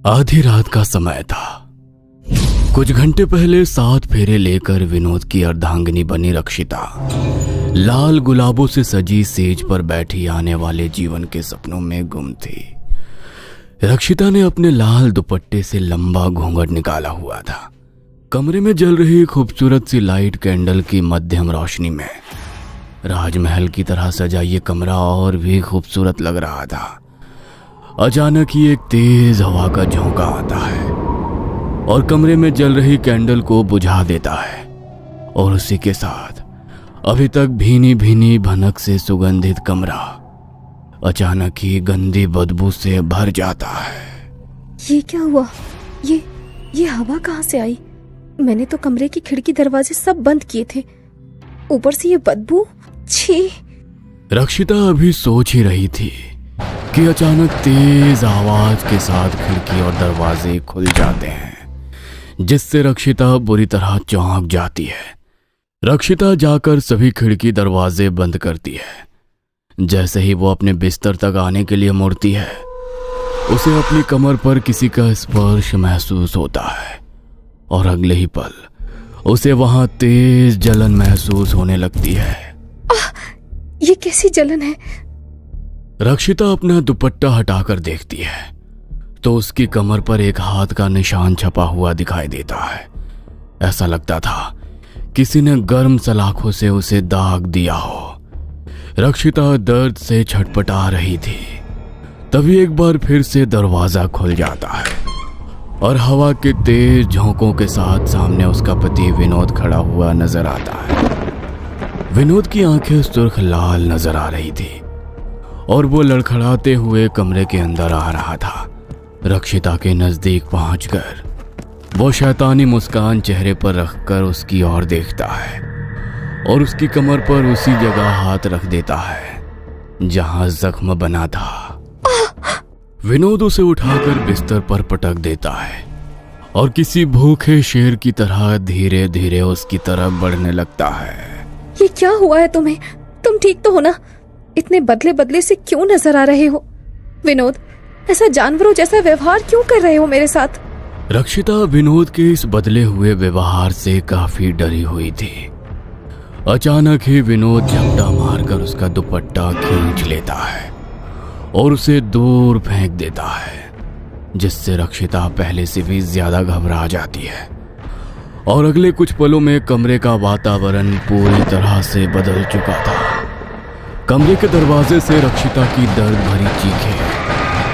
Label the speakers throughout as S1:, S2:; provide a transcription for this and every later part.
S1: आधी रात का समय था। कुछ घंटे पहले 7 फेरे लेकर विनोद की अर्धांगिनी बनी रक्षिता लाल गुलाबों से सजी सेज पर बैठी आने वाले जीवन के सपनों में गुम थी। रक्षिता ने अपने लाल दुपट्टे से लंबा घूंघट निकाला हुआ था। कमरे में जल रही खूबसूरत सी लाइट कैंडल की मध्यम रोशनी में राजमहल की तरह सजा ये कमरा और भी खूबसूरत लग रहा था। अचानक ही एक तेज हवा का झोंका आता है और कमरे में जल रही कैंडल को बुझा देता है और उसी के साथ अभी तक भीनी भीनी भनक से सुगंधित कमरा अचानक ही गंदी बदबू से भर जाता है।
S2: ये क्या हुआ? ये हवा कहाँ से आई? मैंने तो कमरे की खिड़की दरवाजे सब बंद किए थे, ऊपर से ये बदबू। छी!
S1: रक्षिता अभी सोच ही रही थी कि अचानक तेज आवाज के साथ खिड़की और दरवाजे खुल जाते हैं, जिससे रक्षिता बुरी तरह चौंक जाती है। रक्षिता जाकर सभी खिड़की दरवाजे बंद करती है। जैसे ही वो अपने बिस्तर तक आने के लिए मुड़ती है, उसे अपनी कमर पर किसी का स्पर्श महसूस होता है और अगले ही पल उसे वहां तेज जलन महसूस होने लगती है।
S2: ये कैसी जलन है?
S1: रक्षिता अपना दुपट्टा हटाकर देखती है तो उसकी कमर पर एक हाथ का निशान छपा हुआ दिखाई देता है। ऐसा लगता था किसी ने गर्म सलाखों से उसे दाग दिया हो। रक्षिता दर्द से छटपटा रही थी। तभी एक बार फिर से दरवाजा खुल जाता है और हवा के तेज झोंकों के साथ सामने उसका पति विनोद खड़ा हुआ नजर आता है। विनोद की आंखें सुर्ख लाल नजर आ रही थी और वो लड़खड़ाते हुए कमरे के अंदर आ रहा था। रक्षिता के नजदीक पहुंचकर वो शैतानी मुस्कान चेहरे पर रखकर उसकी ओर देखता है और उसकी कमर पर उसी जगह हाथ रख देता है जहां जख्म बना था। विनोद उसे उठाकर बिस्तर पर पटक देता है और किसी भूखे शेर की तरह धीरे धीरे उसकी तरफ बढ़ने लगता है।
S2: ये क्या हुआ है तुम्हें? तुम ठीक तो हो ना? इतने बदले बदले से क्यों नजर आ रहे हो? विनोद, ऐसा जानवरों जैसा व्यवहार क्यों कर रहे हो मेरे साथ?
S1: रक्षिता विनोद के इस बदले हुए व्यवहार से काफी डरी हुई थी। अचानक ही विनोद झपटा मारकर उसका दुपट्टा खींच लेता है और उसे दूर फेंक देता है, जिससे रक्षिता पहले से भी ज्यादा घबरा जाती है और अगले कुछ पलों में कमरे का वातावरण पूरी तरह से बदल चुका था। कमरे के दरवाजे से रक्षिता की दर्द भरी चीखें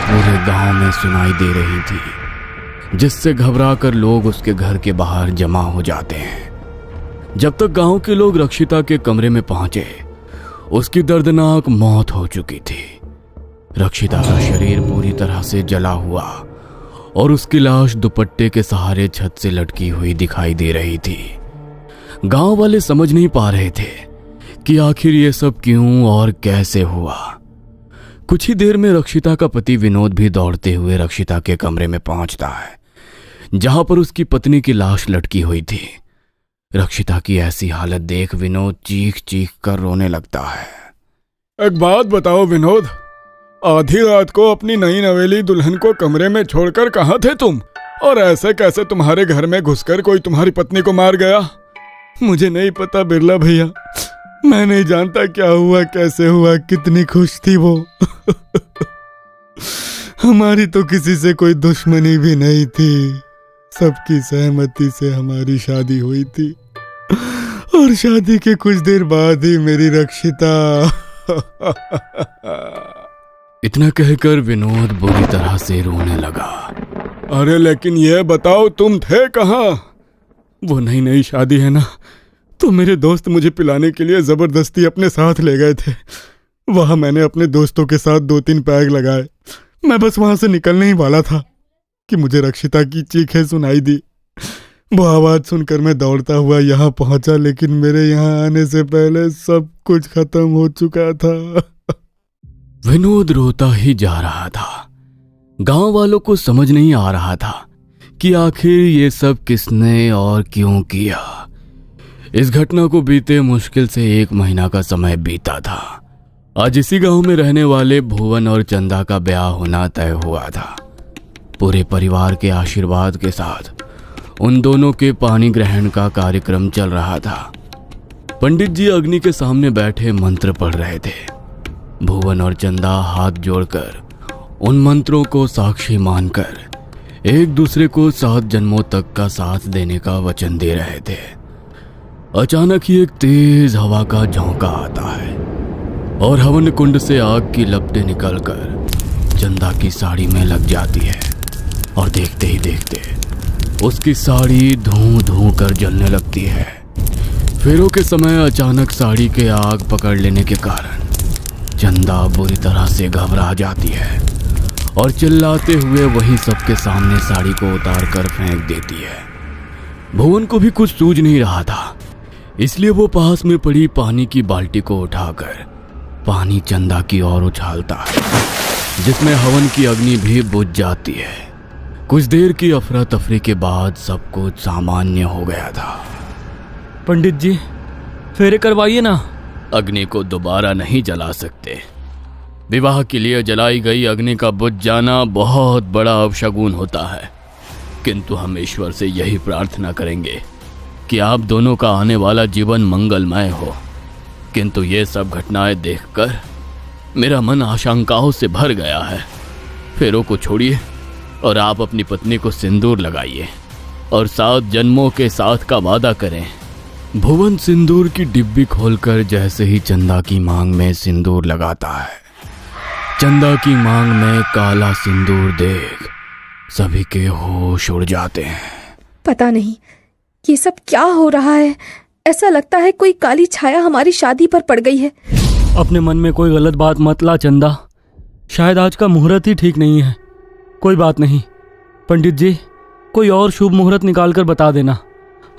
S1: पूरे गांव में सुनाई दे रही थी, जिससे घबराकर लोग उसके घर के बाहर जमा हो जाते हैं। जब तक गांव के लोग रक्षिता के कमरे में पहुंचे, उसकी दर्दनाक मौत हो चुकी थी। रक्षिता का शरीर पूरी तरह से जला हुआ और उसकी लाश दुपट्टे के सहारे छत से लटकी हुई दिखाई दे रही थी। गांव वाले समझ नहीं पा रहे थे कि आखिर ये सब क्यों और कैसे हुआ। कुछ ही देर में रक्षिता का पति विनोद भी दौड़ते हुए रक्षिता के कमरे में पहुंचता है, जहां पर उसकी पत्नी की लाश लटकी हुई थी। रक्षिता की ऐसी हालत देख विनोद चीख चीख कर रोने लगता है।
S3: एक बात बताओ विनोद, आधी रात को अपनी नई नवेली दुल्हन को कमरे में छोड़कर कहाँ थे तुम? और ऐसे कैसे तुम्हारे घर में घुसकर कोई तुम्हारी पत्नी को मार गया? मुझे नहीं पता बिरला भैया, मैं नहीं जानता क्या हुआ, कैसे हुआ, कितनी खुश थी वो। हमारी तो किसी से कोई दुश्मनी भी नहीं थी, सबकी सहमति से हमारी शादी हुई थी और शादी के कुछ देर बाद ही मेरी रक्षिता।
S1: इतना कहकर विनोद बुरी तरह से रोने लगा।
S3: अरे लेकिन ये बताओ तुम थे कहाँ? वो नई नई शादी है ना, तो मेरे दोस्त मुझे पिलाने के लिए जबरदस्ती अपने साथ ले गए थे। वहां मैंने अपने दोस्तों के साथ 2-3 पैग लगाए। मैं बस वहां से निकलने ही वाला था कि मुझे रक्षिता की चीखें सुनाई दी। वो आवाज सुनकर मैं दौड़ता हुआ यहाँ पहुंचा, लेकिन मेरे यहाँ आने से पहले सब कुछ खत्म हो चुका था।
S1: विनोद रोता ही जा रहा था। गांव वालों को समझ नहीं आ रहा था कि आखिर ये सब किसने और क्यों किया। इस घटना को बीते मुश्किल से 1 महीना का समय बीता था। आज इसी गांव में रहने वाले भुवन और चंदा का ब्याह होना तय हुआ था। पूरे परिवार के आशीर्वाद के साथ उन दोनों के पानी ग्रहण का कार्यक्रम चल रहा था। पंडित जी अग्नि के सामने बैठे मंत्र पढ़ रहे थे। भुवन और चंदा हाथ जोड़कर उन मंत्रों को साक्षी मानकर एक दूसरे को 7 जन्मों तक का साथ देने का वचन दे रहे थे। अचानक ही एक तेज हवा का झोंका आता है और हवन कुंड से आग की लपटें निकलकर चंदा की साड़ी में लग जाती है और देखते ही देखते उसकी साड़ी धूं धूं कर जलने लगती है। फेरों के समय अचानक साड़ी के आग पकड़ लेने के कारण चंदा बुरी तरह से घबरा जाती है और चिल्लाते हुए वहीं सबके सामने साड़ी को उतार कर फेंक देती है। भुवन को भी कुछ सूझ नहीं रहा था, इसलिए वो पास में पड़ी पानी की बाल्टी को उठाकर पानी चंदा की ओर उछालता है, जिसमें हवन की अग्नि भी बुझ जाती है। कुछ देर की अफरा तफरी के बाद सब कुछ सामान्य हो गया था।
S4: पंडित जी, फेरे करवाइए ना।
S1: अग्नि को दोबारा नहीं जला सकते। विवाह के लिए जलाई गई अग्नि का बुझ जाना बहुत बड़ा अपशगुन होता है, किंतु हम ईश्वर से यही प्रार्थना करेंगे कि आप दोनों का आने वाला जीवन मंगलमय हो। किंतु ये सब घटनाएं देखकर मेरा मन आशंकाओं से भर गया है। फेरों को छोड़िए और आप अपनी पत्नी को सिंदूर लगाइए और 7 जन्मों के साथ का वादा करें। भुवन सिंदूर की डिब्बी खोलकर जैसे ही चंदा की मांग में सिंदूर लगाता है, चंदा की मांग में काला सिंदूर देख सभी के होश उड़ जाते हैं।
S2: पता नहीं ये सब क्या हो रहा है। ऐसा लगता है कोई काली छाया हमारी शादी पर पड़ गई है।
S4: अपने मन में कोई गलत बात मत ला चंदा, शायद आज का मुहूर्त ही ठीक नहीं है। कोई बात नहीं पंडित जी, कोई और शुभ मुहूर्त निकाल कर बता देना,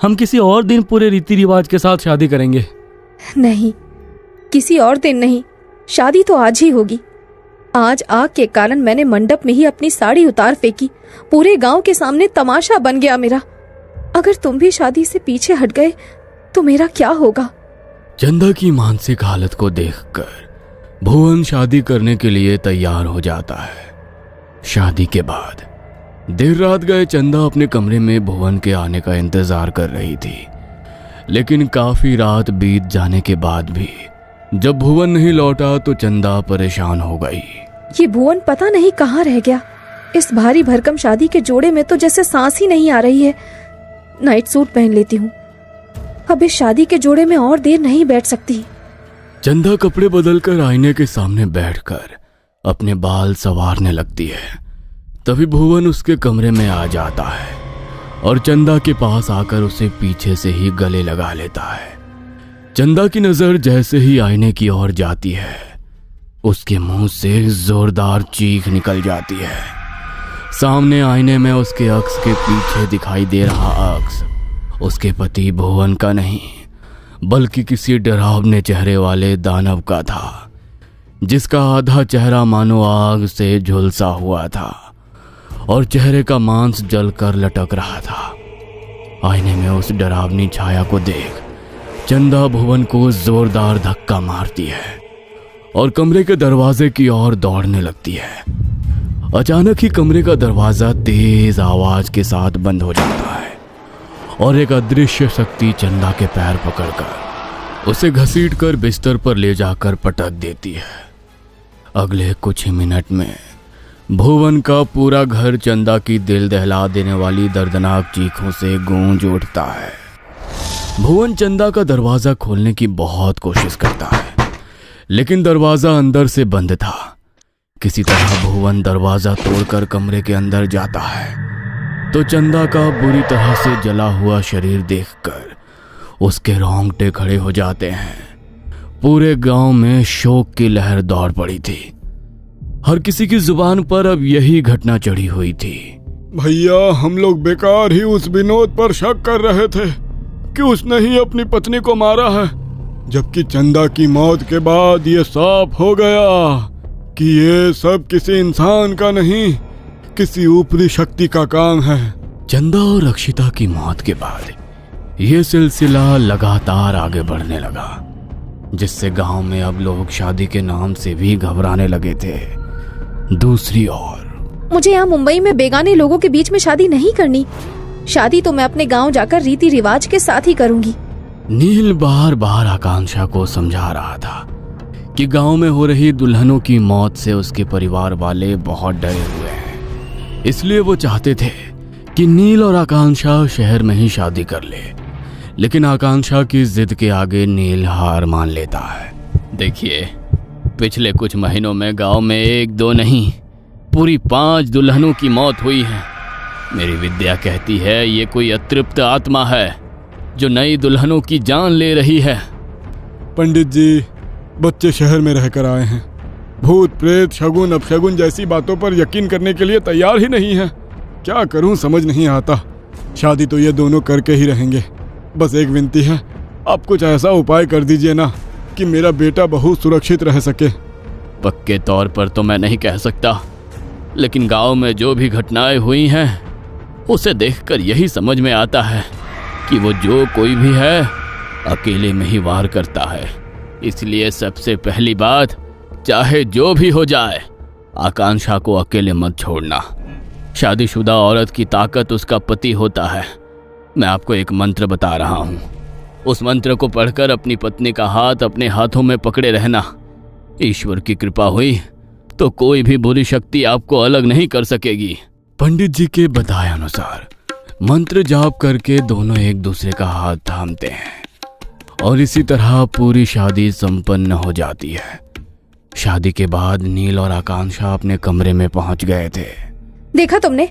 S4: हम किसी और दिन पूरे रीति रिवाज के साथ शादी करेंगे।
S2: नहीं, किसी और दिन नहीं, शादी तो आज ही होगी। आज आग के कारण मैंने मंडप में ही अपनी साड़ी उतार फेंकी। पूरे गांव के सामने तमाशा बन गया मेरा। अगर तुम भी शादी से पीछे हट गए तो मेरा क्या होगा?
S1: चंदा की मानसिक हालत को देखकर भुवन शादी करने के लिए तैयार हो जाता है। शादी के बाद देर रात गए चंदा अपने कमरे में भुवन के आने का इंतजार कर रही थी, लेकिन काफी रात बीत जाने के बाद भी जब भुवन नहीं लौटा तो चंदा परेशान हो गई।
S2: ये भुवन पता नहीं कहाँ रह गया। इस भारी भरकम शादी के जोड़े में तो जैसे सांस ही नहीं आ रही है। नाइट सूट पहन लेती हूँ, अब इस शादी के जोड़े में और देर नहीं बैठ सकती।
S1: चंदा कपड़े बदलकर आईने के सामने बैठकर अपने बाल संवारने लगती है। तभी भुवन उसके कमरे में आ जाता है और चंदा के पास आकर उसे पीछे से ही गले लगा लेता है। चंदा की नजर जैसे ही आईने की ओर जाती है, उसके मुंह से जोरदार चीख निकल जाती है। सामने आईने में उसके अक्स के पीछे दिखाई दे रहा अक्स उसके पति भुवन का नहीं, बल्कि किसी डरावने चेहरे वाले दानव का था, जिसका आधा चेहरा मानो आग से झुलसा हुआ था और चेहरे का मांस जलकर लटक रहा था। आईने में उस डरावनी छाया को देख चंदा भुवन को जोरदार धक्का मारती है और कमरे के दरवाजे की ओर दौड़ने लगती है। अचानक ही कमरे का दरवाजा तेज आवाज के साथ बंद हो जाता है और एक अदृश्य शक्ति चंदा के पैर पकड़कर उसे घसीटकर बिस्तर पर ले जाकर पटक देती है। अगले कुछ ही मिनट में भुवन का पूरा घर चंदा की दिल दहला देने वाली दर्दनाक चीखों से गूंज उठता है। भुवन चंदा का दरवाजा खोलने की बहुत कोशिश करता है, लेकिन दरवाजा अंदर से बंद था। किसी तरह भुवन दरवाजा तोड़कर कमरे के अंदर जाता है तो चंदा का बुरी तरह से जला हुआ शरीर देखकर उसके रोंगटे खड़े हो जाते हैं। पूरे गांव में शोक की लहर दौड़ पड़ी थी। हर किसी की जुबान पर अब यही घटना चढ़ी हुई थी।
S3: भैया, हम लोग बेकार ही उस विनोद पर शक कर रहे थे कि उसने ही अपनी पत्नी को मारा है, जबकि चंदा की मौत के बाद ये साफ हो गया कि ये सब किसी इंसान का नहीं, किसी ऊपरी शक्ति का काम है।
S1: चंदा और अक्षिता की मौत के बाद ये सिलसिला लगातार आगे बढ़ने लगा, जिससे गांव में अब लोग शादी के नाम से भी घबराने लगे थे। दूसरी ओर
S2: मुझे यहाँ मुंबई में बेगाने लोगों के बीच में शादी नहीं करनी। शादी तो मैं अपने गांव जाकर रीति रिवाज के साथ ही करूंगी।
S1: नील बार बार आकांक्षा को समझा रहा था कि गांव में हो रही दुल्हनों की मौत से उसके परिवार वाले बहुत डरे हुए हैं। इसलिए वो चाहते थे कि नील और आकांक्षा शहर में ही शादी कर ले, लेकिन आकांक्षा की जिद के आगे नील हार मान लेता है। देखिए, पिछले कुछ महीनों में गांव में 1-2 नहीं, पूरी 5 दुल्हनों की मौत हुई है। मेरी विद्या कहती है ये कोई अतृप्त आत्मा है जो नई दुल्हनों की जान ले रही है।
S3: पंडित जी, बच्चे शहर में रहकर आए हैं। भूत प्रेत शगुन अपशगुन जैसी बातों पर यकीन करने के लिए तैयार ही नहीं है। क्या करूं समझ नहीं आता। शादी तो ये दोनों करके ही रहेंगे। बस एक विनती है, आप कुछ ऐसा उपाय कर दीजिए ना कि मेरा बेटा बहुत सुरक्षित रह सके।
S1: पक्के तौर पर तो मैं नहीं कह सकता, लेकिन गांव में जो भी घटनाएं हुई हैं उसे देखकर यही समझ में आता है कि वो जो कोई भी है अकेले में ही वार करता है। इसलिए सबसे पहली बात, चाहे जो भी हो जाए, आकांक्षा को अकेले मत छोड़ना। शादीशुदा औरत की ताकत उसका पति होता है। मैं आपको एक मंत्र बता रहा हूँ, उस मंत्र को पढ़कर अपनी पत्नी का हाथ अपने हाथों में पकड़े रहना। ईश्वर की कृपा हुई तो कोई भी बुरी शक्ति आपको अलग नहीं कर सकेगी। पंडित जी के बताए अनुसार मंत्र जाप करके दोनों एक दूसरे का हाथ थामते हैं और इसी तरह पूरी शादी संपन्न हो जाती है। शादी के बाद नील और आकांक्षा अपने कमरे में पहुंच गए थे।
S2: देखा तुमने,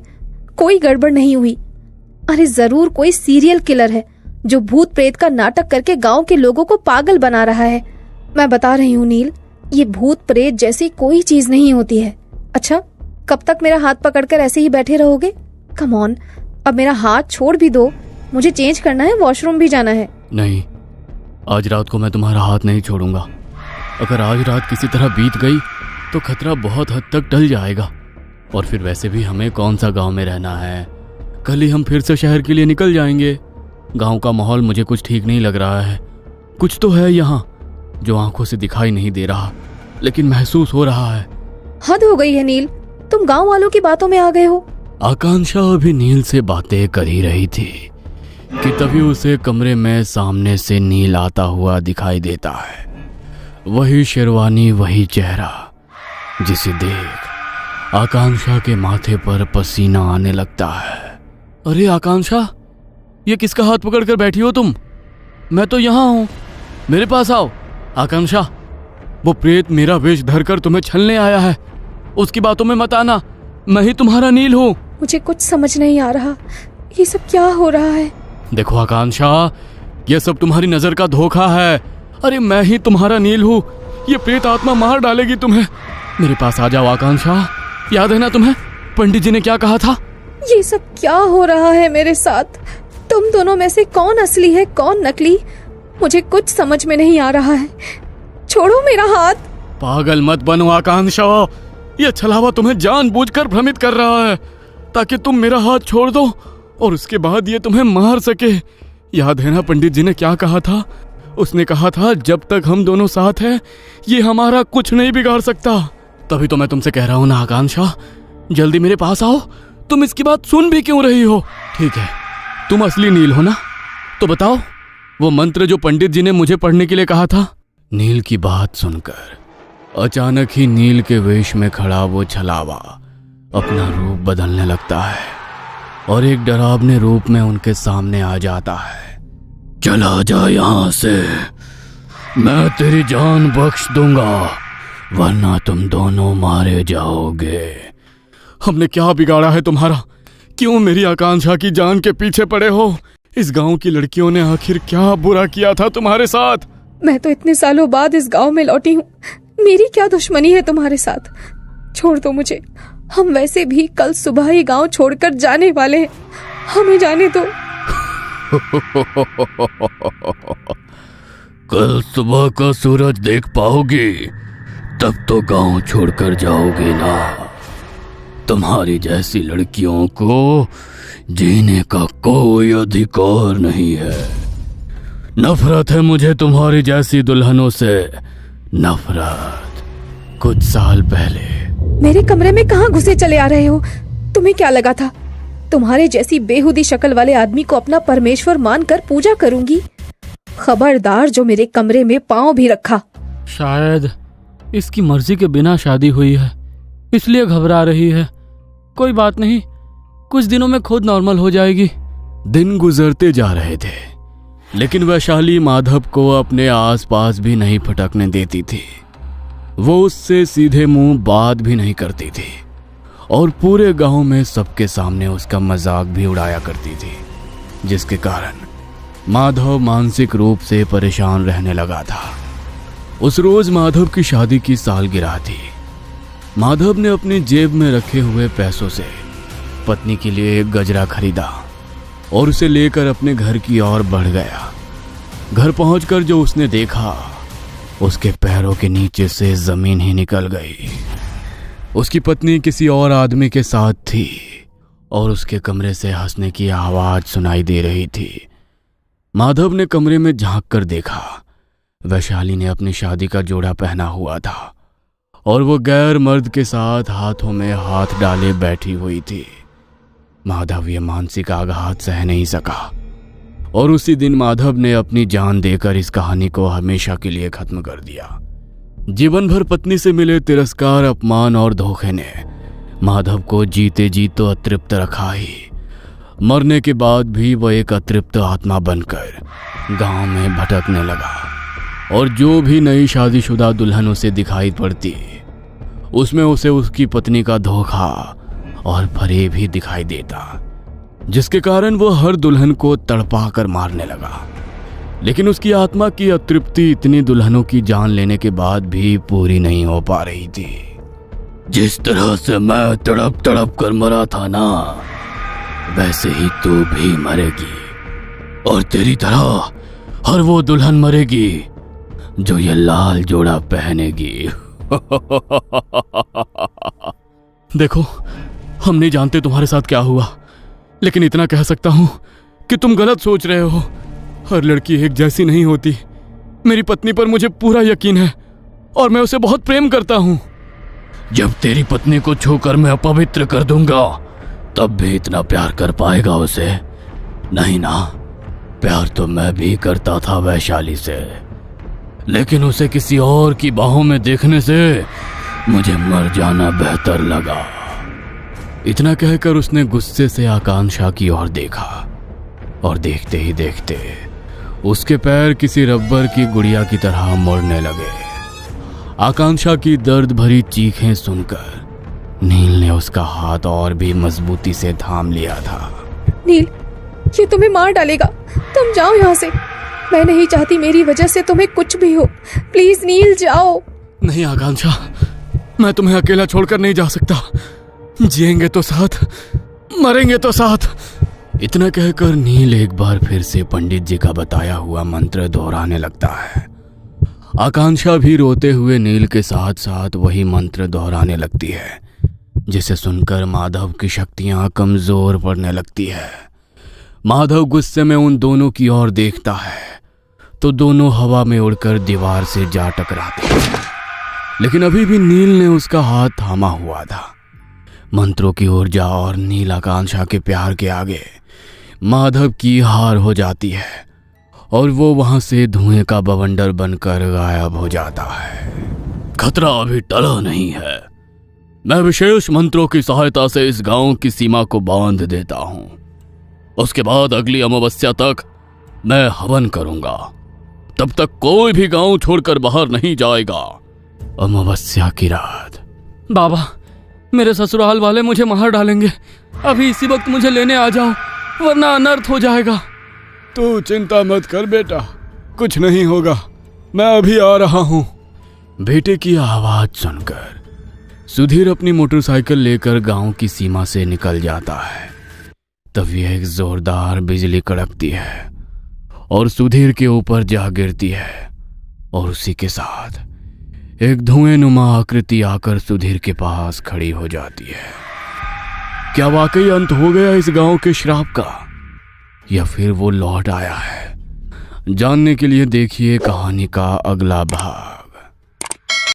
S2: कोई गड़बड़ नहीं हुई। अरे जरूर कोई सीरियल किलर है जो भूत प्रेत का नाटक करके गांव के लोगों को पागल बना रहा है। मैं बता रही हूँ नील, ये भूत प्रेत जैसी कोई चीज नहीं होती है। अच्छा, कब तक मेरा हाथ पकड़कर ऐसे ही बैठे रहोगे? कम ऑन, अब मेरा हाथ छोड़ भी दो, मुझे चेंज करना है, वॉशरूम भी जाना है।
S1: नहीं, आज रात को मैं तुम्हारा हाथ नहीं छोड़ूंगा। अगर आज रात किसी तरह बीत गई तो खतरा बहुत हद तक टल जाएगा। और फिर वैसे भी हमें कौन सा गांव में रहना है, कल ही हम फिर से शहर के लिए निकल जाएंगे। गांव का माहौल मुझे कुछ ठीक नहीं लग रहा है। कुछ तो है यहाँ जो आंखों से दिखाई नहीं दे रहा, लेकिन महसूस हो रहा है।
S2: हद हो गई है नील, तुम गांव वालों की बातों में आ गए हो।
S1: आकांक्षा अभी नील से बातें कर ही रही थी कि तभी उसे कमरे में सामने से नील आता हुआ दिखाई देता है। वही शेरवानी, वही चेहरा, जिसे देख आकांक्षा के माथे पर पसीना आने लगता है। अरे आकांक्षा, ये किसका हाथ पकड़कर बैठी हो तुम? मैं तो यहाँ हूँ, मेरे पास आओ। आकांक्षा, वो प्रेत मेरा वेश धरकर तुम्हें छलने आया है, उसकी बातों में मत आना। मैं ही तुम्हारा नील हूँ।
S2: मुझे कुछ समझ नहीं आ रहा, ये सब क्या हो रहा है?
S1: देखो आकांक्षा, ये सब तुम्हारी नजर का धोखा है। अरे मैं ही तुम्हारा नील हूँ, ये प्रेत आत्मा मार डालेगी तुम्हें। मेरे पास आ जाओ आकांक्षा, याद है ना तुम्हें पंडित जी ने क्या कहा था?
S2: ये सब क्या हो रहा है मेरे साथ? तुम दोनों में से कौन असली है, कौन नकली? मुझे कुछ समझ में नहीं आ रहा है। छोड़ो मेरा हाथ।
S1: पागल मत बनो आकांक्षा, ये छलावा तुम्हें जानबूझकर भ्रमित कर रहा है ताकि तुम मेरा हाथ छोड़ दो और उसके बाद ये तुम्हें मार सके। याद है ना पंडित जी ने क्या कहा था? उसने कहा था जब तक हम दोनों साथ हैं ये हमारा कुछ नहीं बिगाड़ सकता। तभी तो मैं तुमसे कह रहा हूं ना आकांक्षा, जल्दी मेरे पास आओ। तुम इसकी बात सुन भी क्यों रही हो? ठीक है, तुम असली नील हो ना, तो बताओ वो मंत्र जो पंडित जी ने मुझे पढ़ने के लिए कहा था। नील की बात सुनकर अचानक ही नील के वेश में खड़ा वो छलावा अपना रूप बदलने लगता है और एक डरावने रूप में उनके सामने आ जाता है। चला जा यहाँ से, मैं तेरी जान बख्श दूंगा, वरना तुम दोनों मारे जाओगे। हमने क्या बिगाड़ा है तुम्हारा? क्यों मेरी आकांक्षा की जान के पीछे पड़े हो? इस गांव की लड़कियों ने आखिर क्या बुरा किया था तुम्हारे साथ?
S2: मैं तो इतने सालों बाद इस गांव में लौटी हूँ, मेरी क्या दुश्मनी है तुम्हारे साथ? छोड़ दो मुझे, हम वैसे भी कल सुबह ही गांव छोड़कर जाने वाले हैं, हमें जाने दो।
S1: कल सुबह का सूरज देख पाओगी तब तो गांव छोड़कर जाओगे ना। तुम्हारी जैसी लड़कियों को जीने का कोई अधिकार नहीं है। नफरत है मुझे तुम्हारी जैसी दुल्हनों से, नफरत। कुछ साल पहले
S2: मेरे कमरे में कहाँ घुसे चले आ रहे हो? तुम्हें क्या लगा था तुम्हारे जैसी बेहुदी शक्ल वाले आदमी को अपना परमेश्वर मानकर पूजा करूंगी? खबरदार जो मेरे कमरे में पांव भी रखा।
S4: शायद इसकी मर्जी के बिना शादी हुई है, इसलिए घबरा रही है। कोई बात नहीं, कुछ दिनों में खुद नॉर्मल हो जाएगी।
S1: दिन गुजरते जा रहे थे, लेकिन वैशाली माधव को अपने आसपास भी नहीं फटकने देती थी। वो उससे सीधे मुंह बात भी नहीं करती थी और पूरे गांव में सबके सामने उसका मजाक भी उड़ाया करती थी, जिसके कारण माधव मानसिक रूप से परेशान रहने लगा था। उस रोज माधव की शादी की सालगिरह थी। माधव ने अपनी जेब में रखे हुए पैसों से पत्नी के लिए एक गजरा खरीदा और उसे लेकर अपने घर की ओर बढ़ गया। घर पहुंचकर जो उसने देखा, उसके पैरों के नीचे से जमीन ही निकल गई। उसकी पत्नी किसी और आदमी के साथ थी और उसके कमरे से हंसने की आवाज सुनाई दे रही थी। माधव ने कमरे में झांक कर देखा, वैशाली ने अपनी शादी का जोड़ा पहना हुआ था और वो गैर मर्द के साथ हाथों में हाथ डाले बैठी हुई थी। माधव ये मानसिक आघात सह नहीं सका और उसी दिन माधव ने अपनी जान देकर इस कहानी को हमेशा के लिए खत्म कर दिया। जीवन भर पत्नी से मिले तिरस्कार, अपमान और धोखे ने माधव को जीते जी तो अतृप्त रखा ही, मरने के बाद भी वह एक अतृप्त आत्मा बनकर गांव में भटकने लगा और जो भी नई शादीशुदा दुल्हन उसे दिखाई पड़ती, उसमें उसे उसकी पत्नी का धोखा और फरेब ही दिखाई देता, जिसके कारण वो हर दुल्हन को तड़पा कर मारने लगा। लेकिन उसकी आत्मा की अतृप्ति इतनी दुल्हनों की जान लेने के बाद भी पूरी नहीं हो पा रही थी। जिस तरह से मैं तड़प तड़प कर मरा था ना, वैसे ही तू भी मरेगी और तेरी तरह हर वो दुल्हन मरेगी जो ये लाल जोड़ा पहनेगी।
S4: देखो, हम नहीं जानते तुम्हारे साथ क्या हुआ, लेकिन इतना कह सकता हूं कि तुम गलत सोच रहे हो। हर लड़की एक जैसी नहीं होती। मेरी पत्नी पर मुझे पूरा यकीन है और मैं उसे बहुत प्रेम करता हूं।
S1: जब तेरी पत्नी को छूकर मैं अपवित्र कर दूंगा, तब भी इतना प्यार कर पाएगा उसे? नहीं ना। प्यार तो मैं भी करता था वैशाली से, लेकिन उसे किसी और की बाहों में देखने से मुझे मर जाना बेहतर लगा। इतना कहकर उसने गुस्से से आकांक्षा की ओर देखा और देखते ही देखते उसके पैर किसी रबर की गुड़िया की तरह मुड़ने लगे। आकांक्षा की दर्द भरी चीखें सुनकर नील ने उसका हाथ और भी मजबूती से थाम लिया था।
S2: नील, ये तुम्हें मार डालेगा। तुम जाओ यहाँ से। मैं नहीं चाहती मेरी वजह से तुम्हें कुछ भी हो। प्लीज नील, जाओ।
S4: नहीं आकांक्षा, मैं तुम्हें अकेला छोड़कर नहीं जा सकता। जिएंगे तो साथ, मरेंगे तो साथ।
S1: इतना कहकर नील एक बार फिर से पंडित जी का बताया हुआ मंत्र दोहराने लगता है। आकांक्षा भी रोते हुए नील के साथ साथ वही मंत्र दोहराने लगती है, जिसे सुनकर माधव की शक्तियां कमजोर पड़ने लगती है। माधव गुस्से में उन दोनों की ओर देखता है तो दोनों हवा में उड़कर दीवार से जा टकराते हैं, लेकिन अभी भी नील ने उसका हाथ थामा हुआ था। मंत्रों की ऊर्जा और नील आकांक्षा के प्यार के आगे माधव की हार हो जाती है और वो वहां से धुएं का बवंडर बनकर गायब हो जाता है। खतरा अभी टला नहीं है। मैं विशेष मंत्रों की सहायता से इस गांव की सीमा को बांध देता हूं। उसके बाद अगली अमावस्या तक मैं हवन करूंगा। तब तक कोई भी गांव छोड़कर बाहर नहीं जाएगा। अमावस्या की रात।
S4: बाबा, मेरे ससुराल वाले मुझे मार डालेंगे। अभी इसी वक्त मुझे लेने आ जाओ, वरना अनर्थ हो जाएगा।
S3: तू चिंता मत कर बेटा, कुछ नहीं होगा। मैं अभी आ रहा हूँ।
S1: बेटे की आवाज सुनकर सुधीर अपनी मोटरसाइकिल लेकर गांव की सीमा से निकल जाता है। तभी एक जोरदार बिजली कड़कती है और सुधीर के ऊपर जा गिरती है और उसी के साथ एक धुएंनुमा आकृति आकर सुधीर के पास खड़ी हो जाती है। क्या वाकई अंत हो गया इस गांव के श्राप का, या फिर वो लौट आया है? जानने के लिए देखिए कहानी का अगला भाग।